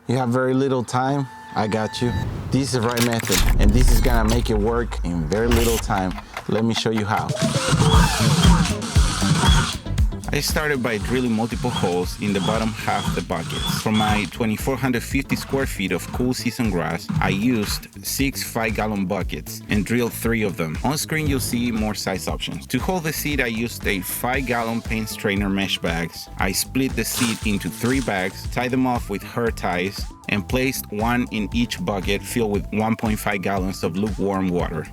You have very little time, I got you. This is the right method, and this is gonna make it work in very little time. Let me show you how. I started by drilling multiple holes in the bottom half of the buckets. For my 2,450 square feet of cool season grass, I used 6 5-gallon buckets and drilled 3 of them. On screen, you'll see more size options. To hold the seed, I used a 5-gallon paint strainer mesh bags. I split the seed into 3 bags, tied them off with hair ties, and placed 1 in each bucket filled with 1.5 gallons of lukewarm water.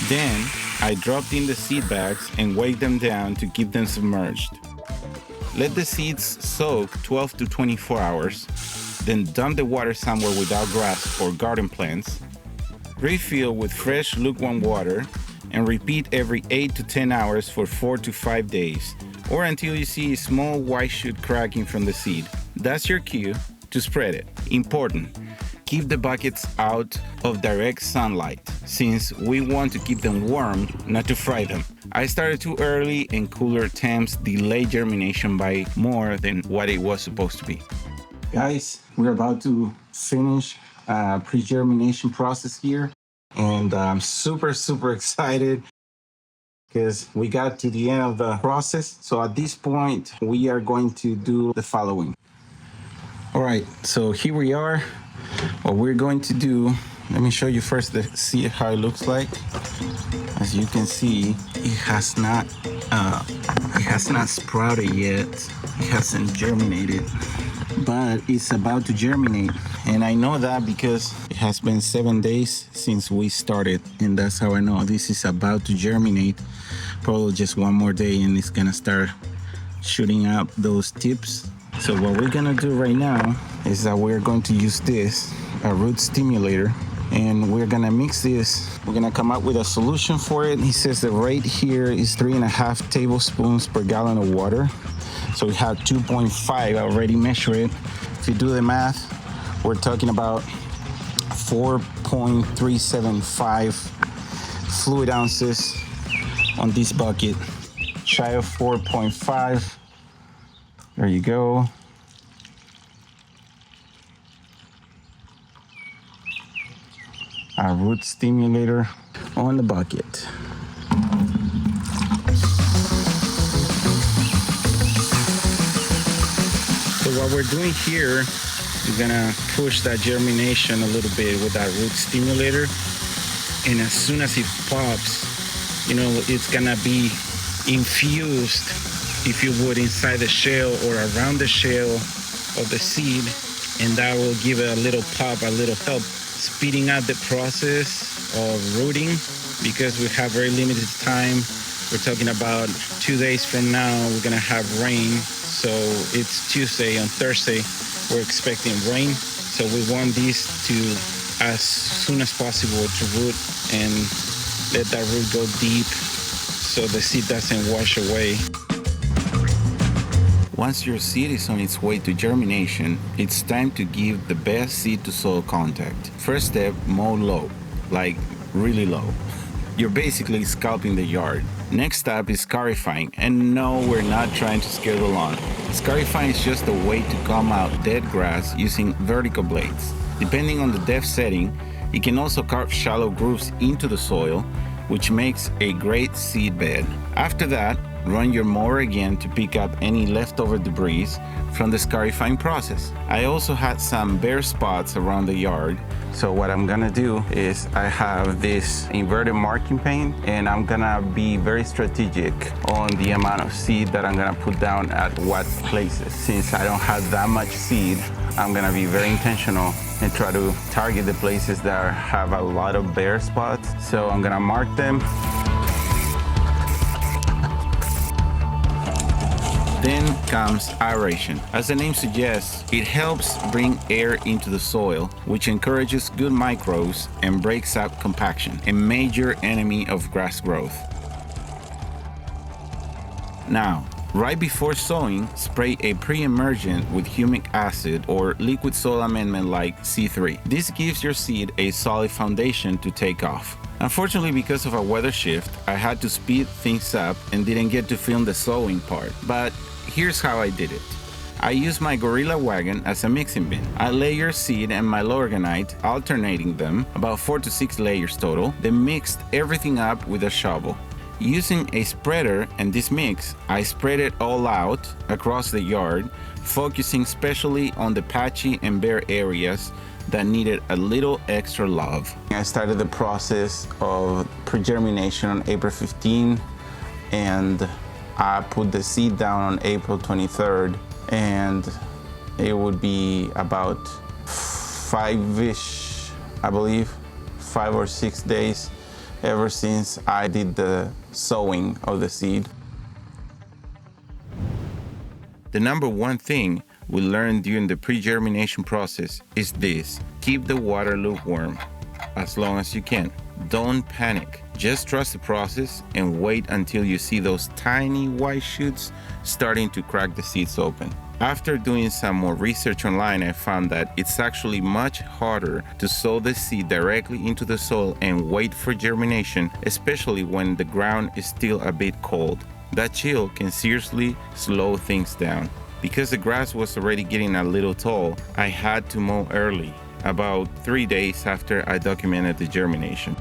Then, I dropped in the seed bags and weighed them down to keep them submerged. Let the seeds soak 12 to 24 hours, then dump the water somewhere without grass or garden plants. Refill with fresh lukewarm water and repeat every 8 to 10 hours for 4 to 5 days, or until you see a small white shoot cracking from the seed. That's your cue to spread it. Important: keep the buckets out of direct sunlight, since we want to keep them warm, not to fry them. I started too early, and cooler temps delayed germination by more than what it was supposed to be. Guys, we're about to finish pre-germination process here, and I'm super excited because we got to the end of the process. So at this point, we are going to do the following. All right, so here we are. What we're going to do, let me show you first the seed, how it looks like. As you can see, it has not sprouted yet. It hasn't germinated, but it's about to germinate. And I know that because it has been 7 days since we started, and that's how I know this is about to germinate. Probably just one more day and it's gonna start shooting out those tips. So what we're gonna do right now is that we're going to use this, a root stimulator, and we're gonna mix this. We're gonna come up with a solution for it. He says the rate here is 3.5 tablespoons per gallon of water. So we have 2.5, I already measured it. If you do the math, we're talking about 4.375 fluid ounces on this bucket. Shy of 4.5. There you go. Our root stimulator on the bucket. So what we're doing here, we're gonna push that germination a little bit with that root stimulator. And as soon as it pops, you know, it's gonna be infused, if you would, inside the shell or around the shell of the seed, and that will give it a little pop, a little help, speeding up the process of rooting, because we have very limited time. We're talking about 2 days from now, we're gonna have rain. So it's Tuesday. On Thursday, we're expecting rain. So we want these to, as soon as possible, to root and let that root go deep so the seed doesn't wash away. Once your seed is on its way to germination, it's time to give the best seed to soil contact. First step, mow low, like really low. You're basically scalping the yard. Next up is scarifying, and no, we're not trying to scare the lawn. Scarifying is just a way to comb out dead grass using vertical blades. Depending on the depth setting, it can also carve shallow grooves into the soil, which makes a great seed bed. After that, run your mower again to pick up any leftover debris from the scarifying process. I also had some bare spots around the yard. So what I'm gonna do is I have this inverted marking paint, and I'm gonna be very strategic on the amount of seed that I'm gonna put down at what places. Since I don't have that much seed, I'm gonna be very intentional and try to target the places that have a lot of bare spots. So I'm gonna mark them. Then comes aeration. As the name suggests, it helps bring air into the soil, which encourages good microbes and breaks up compaction, a major enemy of grass growth. Now, right before sowing, spray a pre-emergent with humic acid or liquid soil amendment like C3. This gives your seed a solid foundation to take off. Unfortunately, because of a weather shift, I had to speed things up and didn't get to film the sowing part, but here's how I did it. I use my Gorilla wagon as a mixing bin. I layer seed and my Organite, alternating them, about 4 to 6 layers total, then mixed everything up with a shovel. Using a spreader and this mix, I spread it all out across the yard, focusing especially on the patchy and bare areas that needed a little extra love. I started the process of pre-germination on April 15, and I put the seed down on April 23rd, and it would be about 5-ish, I believe, 5 or 6 days ever since I did the sowing of the seed. The number one thing we learned during the pre-germination process is this: keep the water lukewarm as long as you can. Don't panic. Just trust the process and wait until you see those tiny white shoots starting to crack the seeds open. After doing some more research online, I found that it's actually much harder to sow the seed directly into the soil and wait for germination, especially when the ground is still a bit cold. That chill can seriously slow things down. Because the grass was already getting a little tall, I had to mow early, about 3 days after I documented the germination.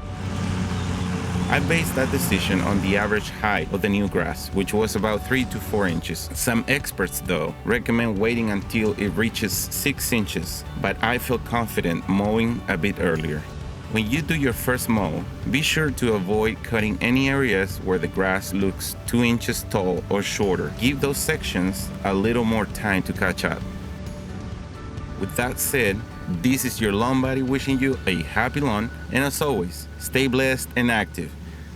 I based that decision on the average height of the new grass, which was about 3 to 4 inches. Some experts, though, recommend waiting until it reaches 6 inches, but I feel confident mowing a bit earlier. When you do your first mow, be sure to avoid cutting any areas where the grass looks 2 inches tall or shorter. Give those sections a little more time to catch up. With that said, this is your Lawnbuddy wishing you a happy lawn, and as always, stay blessed and active.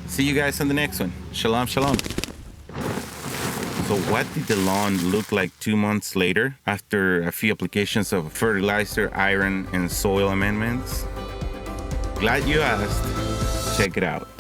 See you guys on the next one. Shalom, shalom. So what did the lawn look like 2 months later after a few applications of fertilizer, iron, and soil amendments? Glad you asked. Check it out.